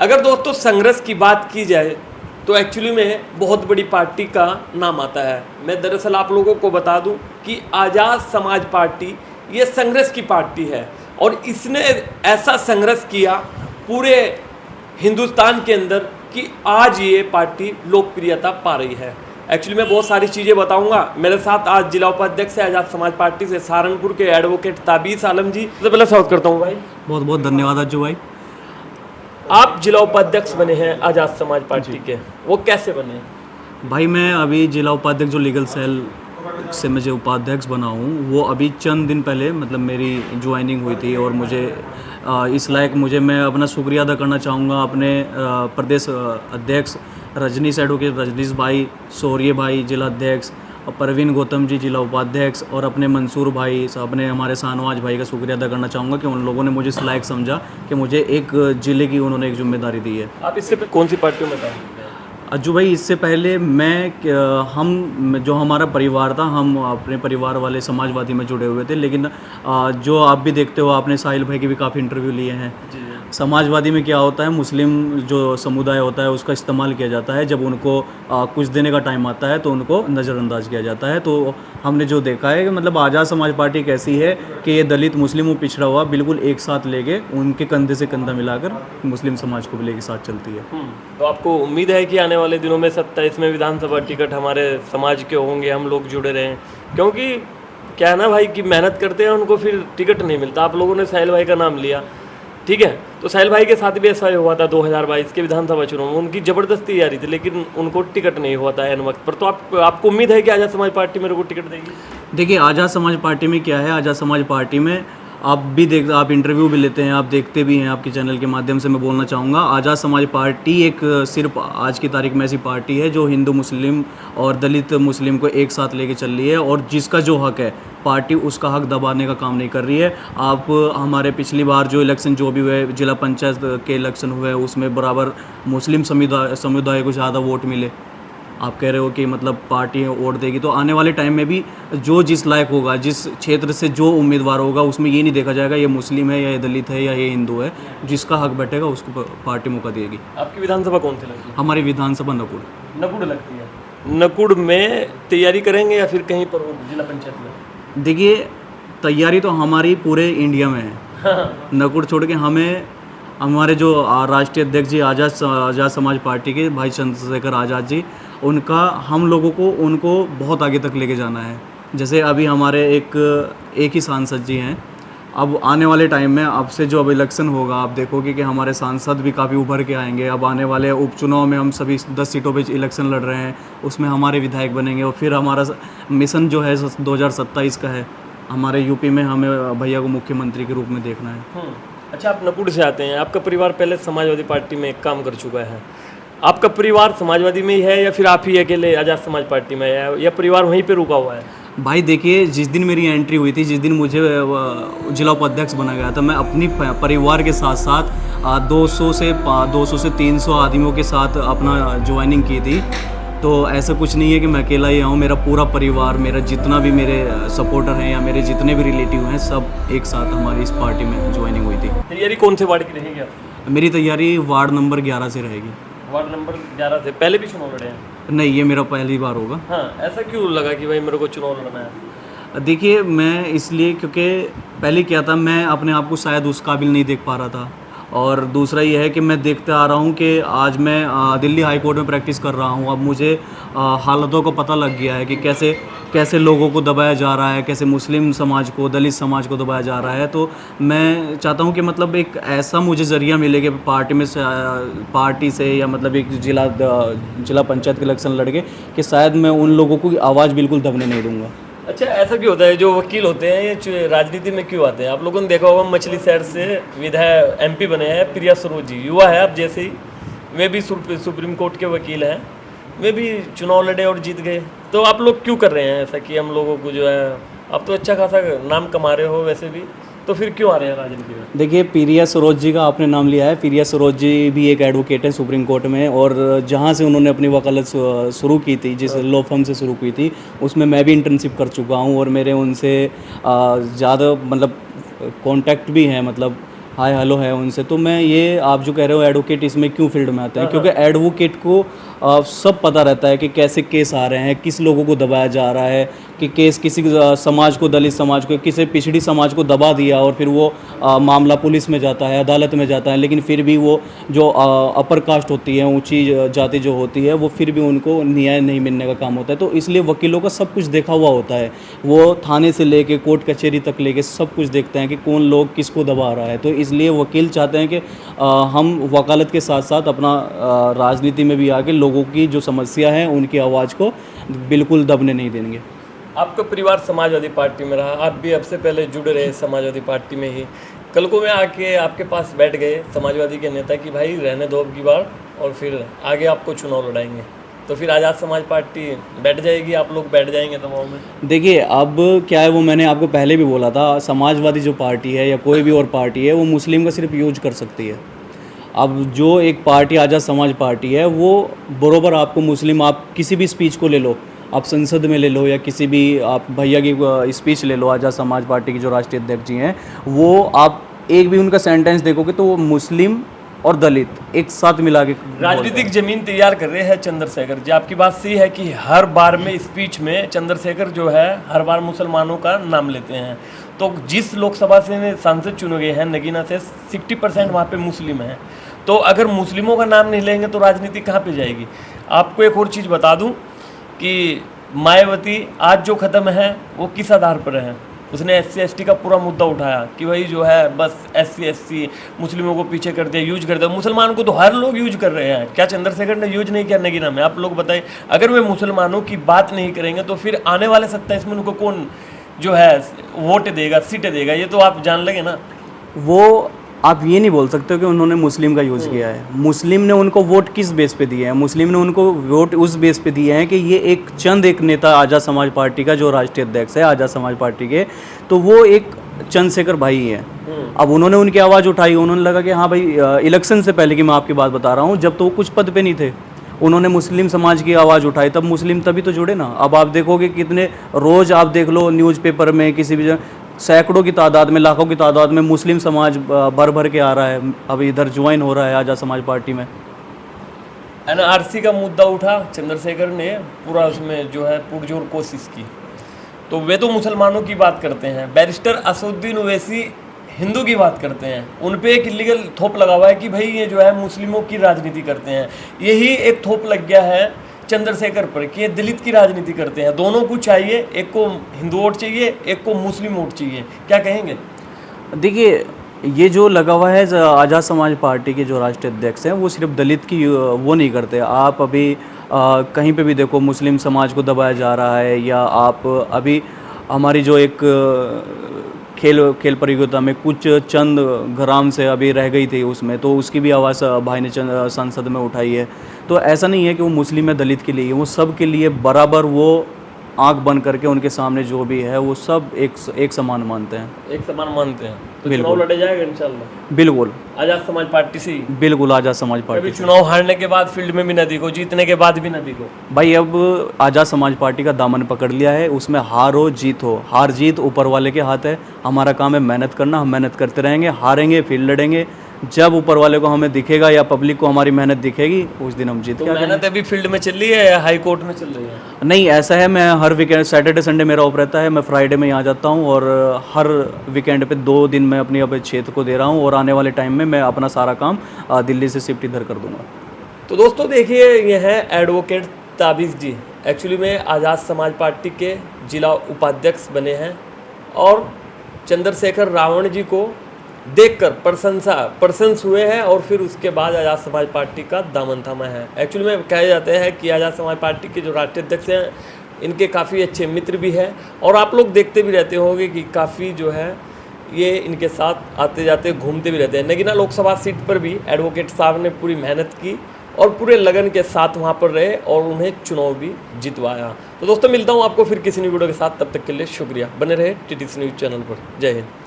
अगर दोस्तों संघर्ष की बात की जाए तो एक्चुअली में बहुत बड़ी पार्टी का नाम आता है। मैं दरअसल आप लोगों को बता दूं कि आज़ाद समाज पार्टी ये संघर्ष की पार्टी है और इसने ऐसा संघर्ष किया पूरे हिंदुस्तान के अंदर कि आज ये पार्टी लोकप्रियता पा रही है। एक्चुअली मैं बहुत सारी चीज़ें बताऊंगा। मेरे साथ आज जिला उपाध्यक्ष है आज़ाद समाज पार्टी से सहारनपुर के एडवोकेट ताबीस आलम जी। सबसे पहले स्वागत करता हूँ भाई। बहुत बहुत धन्यवाद अज्जू भाई। आप जिला उपाध्यक्ष बने हैं आज़ाद समाज पार्टी के, वो कैसे बने? भाई मैं अभी जिला उपाध्यक्ष जो लीगल सेल से मैं जो उपाध्यक्ष बना हूँ वो अभी चंद दिन पहले मतलब मेरी ज्वाइनिंग हुई थी और मुझे इस लायक मैं अपना शुक्रिया अदा करना चाहूँगा अपने प्रदेश अध्यक्ष रजनीश एडवोकेट रजनीश भाई, शौर्य भाई जिला अध्यक्ष, परवीन गौतम जी जिला उपाध्यक्ष और अपने मंसूर भाई, अपने हमारे शाहनवाज भाई का शुक्रिया अदा करना चाहूँगा कि उन लोगों ने मुझे इस लायक समझा कि मुझे एक ज़िले की उन्होंने एक जिम्मेदारी दी है। आप इससे कौन सी पार्टी में था? अज्जू भाई इससे पहले हम जो हमारा परिवार था हम अपने परिवार वाले समाजवादी में जुड़े हुए थे, लेकिन जो आप भी देखते हो आपने साहिल भाई के भी काफ़ी इंटरव्यू लिए हैं। समाजवादी में क्या होता है, मुस्लिम जो समुदाय होता है उसका इस्तेमाल किया जाता है। जब उनको कुछ देने का टाइम आता है तो उनको नज़रअंदाज किया जाता है। तो हमने जो देखा है कि मतलब आज़ाद समाज पार्टी कैसी है कि ये दलित मुस्लिम और पिछड़ा हुआ बिल्कुल एक साथ लेके उनके कंधे से कंधा मिलाकर मुस्लिम समाज को भी लेके साथ चलती है। तो आपको उम्मीद है कि आने वाले दिनों में 27 में विधानसभा टिकट हमारे समाज के होंगे, हम लोग जुड़े रहें? क्योंकि क्या है ना भाई कि मेहनत करते हैं उनको फिर टिकट नहीं मिलता। आप लोगों ने साहिल भाई का नाम लिया, ठीक है, तो साहिल भाई के साथ भी ऐसा ही हुआ था 2022 के विधानसभा चुनाव में। उनकी ज़बरदस्ती आ रही थी लेकिन उनको टिकट नहीं हुआ था एन वक्त पर। तो आपको उम्मीद है कि आज़ाद समाज पार्टी मेरे को टिकट देगी? देखिए आज़ाद समाज पार्टी में क्या है, आज़ाद समाज पार्टी में आप इंटरव्यू भी लेते हैं, आप देखते भी हैं, आपके चैनल के माध्यम से मैं बोलना चाहूँगा आज़ाद समाज पार्टी एक सिर्फ आज की तारीख में ऐसी पार्टी है जो हिंदू मुस्लिम और दलित मुस्लिम को एक साथ लेके चल रही है और जिसका जो हक है पार्टी उसका हक दबाने का काम नहीं कर रही है। आप हमारे पिछली बार जो इलेक्शन जो भी हुए जिला पंचायत के इलेक्शन हुए उसमें बराबर मुस्लिम समुदाय को ज़्यादा वोट मिले। आप कह रहे हो कि मतलब पार्टी वोट देगी, तो आने वाले टाइम में भी जो जिस लायक होगा, जिस क्षेत्र से जो उम्मीदवार होगा उसमें ये नहीं देखा जाएगा ये मुस्लिम है या ये दलित है या ये हिंदू है, जिसका हक बैठेगा उसको पार्टी मौका देगी। आपकी विधानसभा कौन सी लगती है? हमारी विधानसभा नकुड़ लगती है। नकुड़ में तैयारी करेंगे या फिर कहीं पर जिला पंचायत में? देखिए तैयारी तो हमारी पूरे इंडिया में है। नकुड़ छोड़ के हमारे जो राष्ट्रीय अध्यक्ष जी आज़ाद समाज पार्टी के भाई चंद्रशेखर आज़ाद जी, हम लोगों को उनको बहुत आगे तक लेके जाना है। जैसे अभी हमारे एक ही सांसद जी हैं, अब आने वाले टाइम में अब से जो अब इलेक्शन होगा आप देखोगे कि हमारे सांसद भी काफ़ी उभर के आएंगे। अब आने वाले उपचुनाव में हम सभी 10 सीटों पे इलेक्शन लड़ रहे हैं, उसमें हमारे विधायक बनेंगे और फिर हमारा मिशन जो है 2027 का है, हमारे यूपी में हमें भैया को मुख्यमंत्री के रूप में देखना है। अच्छा, आप नकुड़ से आते हैं, आपका परिवार पहले समाजवादी पार्टी में काम कर चुका है। आपका परिवार समाजवादी में ही है या फिर आप ही अकेले आज़ाद समाज पार्टी में है या परिवार वहीं पे रुका हुआ है? भाई देखिए जिस दिन मेरी एंट्री हुई थी, जिस दिन मुझे जिला उपाध्यक्ष बना गया था, मैं अपनी परिवार के साथ साथ 200 से 300 आदमियों के साथ अपना ज्वाइनिंग की थी। तो ऐसा कुछ नहीं है कि मैं अकेला ही आऊँ, मेरा पूरा परिवार, मेरा जितना भी मेरे सपोर्टर हैं या मेरे जितने भी रिलेटिव हैं सब एक साथ हमारी इस पार्टी में ज्वाइनिंग हुई थी। तैयारी कौन से वार्ड की रहेगी आपकी? मेरी तैयारी वार्ड नंबर 11 से रहेगी। वार्ड नंबर 11 से पहले भी चुनाव लड़े हैं? नहीं, ये मेरा पहली बार होगा। हाँ, ऐसा क्यों लगा कि भाई मेरे को चुनाव लड़ना है? देखिए मैं इसलिए क्योंकि पहले क्या था, मैं अपने आप को शायद उस काबिल नहीं देख पा रहा था और दूसरा ये है कि मैं देखते आ रहा हूँ कि आज मैं दिल्ली हाई कोर्ट में प्रैक्टिस कर रहा हूँ। अब मुझे हालातों को पता लग गया है कि कैसे लोगों को दबाया जा रहा है, कैसे मुस्लिम समाज को, दलित समाज को दबाया जा रहा है। तो मैं चाहता हूँ कि मतलब एक ऐसा मुझे ज़रिया मिले कि पार्टी से या मतलब एक जिला पंचायत के इलेक्शन लड़के कि शायद मैं उन लोगों को आवाज़ बिल्कुल दबने नहीं दूँगा। अच्छा, ऐसा क्यों होता है? जो वकील होते हैं ये राजनीति में क्यों आते हैं? आप लोगों ने देखा होगा मछली शहर से विधायक MP बने हैं प्रिया सरोज जी, युवा है आप जैसे ही, वे भी सुप्रीम कोर्ट के वकील हैं, वे भी चुनाव लड़े और जीत गए। तो आप लोग क्यों कर रहे हैं ऐसा कि हम लोगों को जो है, आप तो अच्छा खासा नाम कमा रहे हो वैसे भी, तो फिर क्यों आ रहे हैं राजनीति में? देखिए प्रिया सरोज जी का आपने नाम लिया है। प्रिया सरोज जी भी एक एडवोकेट है सुप्रीम कोर्ट में और जहाँ से उन्होंने अपनी वकालत शुरू की थी, जिस लॉ फर्म से शुरू की थी, उसमें मैं भी इंटर्नशिप कर चुका हूँ और मेरे उनसे ज़्यादा मतलब कॉन्टैक्ट भी हैं। मतलब हाय हेलो है उनसे। तो मैं ये आप जो कह रहे हो एडवोकेट इसमें क्यों फील्ड में आते हैं, क्योंकि एडवोकेट को सब पता रहता है कि कैसे केस आ रहे हैं, किस लोगों को दबाया जा रहा है, कि केस किसी समाज को, दलित समाज को, किसी पिछड़ी समाज को दबा दिया और फिर वो मामला पुलिस में जाता है, अदालत में जाता है, लेकिन फिर भी वो जो अपर कास्ट होती है, ऊंची जाति जो होती है, वो फिर भी उनको न्याय नहीं मिलने का काम होता है। तो इसलिए वकीलों का सब कुछ देखा हुआ होता है, वो थाने से लेके कोर्ट कचहरी तक लेके सब कुछ देखते हैं कि कौन लोग किसको दबा रहा है। तो इसलिए वकील चाहते हैं कि हम वकालत के साथ साथ अपना राजनीति में भी आके लोगों की जो समस्या है उनकी आवाज़ को बिल्कुल दबने नहीं देंगे। आपका परिवार समाजवादी पार्टी में रहा, आप भी अब से पहले जुड़े रहे समाजवादी पार्टी में ही। कल को मैं आके आपके पास बैठ गए समाजवादी के नेता कि भाई रहने दो अब की बार और फिर आगे आपको चुनाव लड़ाएंगे, तो फिर आज़ाद समाज पार्टी बैठ जाएगी, आप लोग बैठ जाएंगे दबाव में? देखिए अब क्या है, वो मैंने आपको पहले भी बोला था, समाजवादी जो पार्टी है या कोई भी और पार्टी है वो मुस्लिम का सिर्फ यूज कर सकती है। अब जो एक पार्टी आज़ाद समाज पार्टी है वो बरोबर आपको मुस्लिम, आप किसी भी स्पीच को ले लो, आप संसद में ले लो या किसी भी आप भैया की स्पीच ले लो, आज़ाद समाज पार्टी के जो राष्ट्रीय अध्यक्ष जी हैं, वो आप एक भी उनका सेंटेंस देखोगे तो वो मुस्लिम और दलित एक साथ मिला के राजनीतिक जमीन तैयार कर रहे हैं चंद्रशेखर जी। आपकी बात सही है कि हर बार में स्पीच में चंद्रशेखर जो है हर बार मुसलमानों का नाम लेते हैं। तो जिस लोकसभा से सांसद चुने गए हैं नगीना से 60% वहाँ पे मुस्लिम हैं। तो अगर मुस्लिमों का नाम नहीं लेंगे तो राजनीति कहाँ पे जाएगी? आपको एक और चीज़ बता दूँ कि मायावती आज जो ख़त्म है वो किस आधार पर है? उसने SC/ST का पूरा मुद्दा उठाया कि भाई जो है बस SC/ST मुस्लिमों को पीछे कर दिया, यूज कर दिया। मुसलमानों को तो हर लोग यूज कर रहे हैं, क्या चंद्रशेखर ने यूज नहीं किया नगीना में? आप लोग बताइए। अगर वे मुसलमानों की बात नहीं करेंगे तो फिर आने वाले 27 में उनको कौन जो है वोट देगा, सीटें देगा? ये तो आप जान लेंगे ना। वो आप ये नहीं बोल सकते कि उन्होंने मुस्लिम का यूज़ किया है। मुस्लिम ने उनको वोट किस बेस पे दिए हैं? मुस्लिम ने उनको वोट उस बेस पे दिए हैं कि ये एक नेता आज़ाद समाज पार्टी का जो राष्ट्रीय अध्यक्ष है आज़ाद समाज पार्टी के, तो वो एक चंद्रशेखर भाई है। अब उन्होंने उनकी आवाज़ उठाई, उन्होंने लगा कि हाँ भाई, इलेक्शन से पहले की मैं आपकी बात बता रहा हूँ, जब तो वो कुछ पद पे नहीं थे, उन्होंने मुस्लिम समाज की आवाज़ उठाई, तब मुस्लिम तभी तो जुड़े ना। अब आप देखोगे कितने रोज़ आप देख लो न्यूज़पेपर में किसी भी जगह सैकड़ों की तादाद में, लाखों की तादाद में मुस्लिम समाज भर भर के आ रहा है, अब इधर ज्वाइन हो रहा है आज़ाद समाज पार्टी में। NRC का मुद्दा उठा, चंद्रशेखर ने पूरा उसमें जो है पुरजोर कोशिश की, तो वे तो मुसलमानों की बात करते हैं। बैरिस्टर असदुद्दीन ओवैसी हिंदू की बात करते हैं, उन पे एक इलीगल थोप लगा हुआ है कि भाई ये जो है मुस्लिमों की राजनीति करते हैं। यही एक थोप लग गया है चंद्रशेखर पर कि ये दलित की राजनीति करते हैं। दोनों को चाहिए, एक को हिंदू वोट चाहिए, एक को मुस्लिम वोट चाहिए। क्या कहेंगे? देखिए ये जो लगा हुआ है आज़ाद समाज पार्टी के जो राष्ट्रीय अध्यक्ष हैं वो सिर्फ दलित की वो नहीं करते। आप अभी कहीं पे भी देखो मुस्लिम समाज को दबाया जा रहा है, या आप अभी हमारी जो एक खेल प्रतियोगिता में कुछ चंद ग्राम से अभी रह गई थी उसमें, तो उसकी भी आवाज़ भाई ने संसद में उठाई है। तो ऐसा नहीं है कि वो मुस्लिम या दलित के लिए, वो सब के लिए बराबर वो आंख बंद करके उनके सामने जो भी है वो सब एक समान मानते हैं। एक समान मानते हैं। तो बिल्कुल चुनाव लड़े जाएगा इंशाल्लाह। बिल्कुल आज़ाद समाज पार्टी से ही। बिल्कुल आज़ाद समाज पार्टी अभी चुनाव हारने के बाद फील्ड में भी न दिखो, जीतने के बाद भी न दिखो। भाई अब आज़ाद समाज पार्टी का दामन पकड़ लिया है, उसमें हार हो जीत हो, हार जीत ऊपर वाले के हाथ है। हमारा काम है मेहनत करना, हम मेहनत करते रहेंगे, हारेंगे फिर लड़ेंगे। जब ऊपर वाले को हमें दिखेगा या पब्लिक को हमारी मेहनत दिखेगी उस दिन हम जीत तो के आ मेहनत जाएंगे। अभी फील्ड में चल रही है या हाई कोर्ट में चल रही है? नहीं ऐसा है, मैं हर वीकेंड सैटरडे संडे मेरा ऑफ रहता है, मैं फ्राइडे में यहाँ जाता हूँ और हर वीकेंड पे 2 दिन मैं अपनी अब क्षेत्र को दे रहा हूँ और आने वाले टाइम में मैं अपना सारा काम दिल्ली से शिफ्ट इधर कर दूँगा। तो दोस्तों देखिए, ये है एडवोकेट ताबिज़ जी, एक्चुअली में आज़ाद समाज पार्टी के जिला उपाध्यक्ष बने हैं और चंद्रशेखर रावण जी को देखकर प्रशंस हुए हैं और फिर उसके बाद आज़ाद समाज पार्टी का दामन थामा है। एक्चुअली में कहा जाता है कि आज़ाद समाज पार्टी के जो राष्ट्रीय अध्यक्ष हैं इनके काफ़ी अच्छे मित्र भी हैं और आप लोग देखते भी रहते होंगे कि काफ़ी जो है ये इनके साथ आते जाते घूमते भी रहते हैं। नगीना लोकसभा सीट पर भी एडवोकेट साहब ने पूरी मेहनत की और पूरे लगन के साथ वहाँ पर रहे और उन्हें चुनाव भी जितवाया। तो दोस्तों मिलता हूँ आपको फिर किसी नई वीडियो के साथ, तब तक के लिए शुक्रिया। बने रहे TTC न्यूज़ चैनल पर। जय हिंद।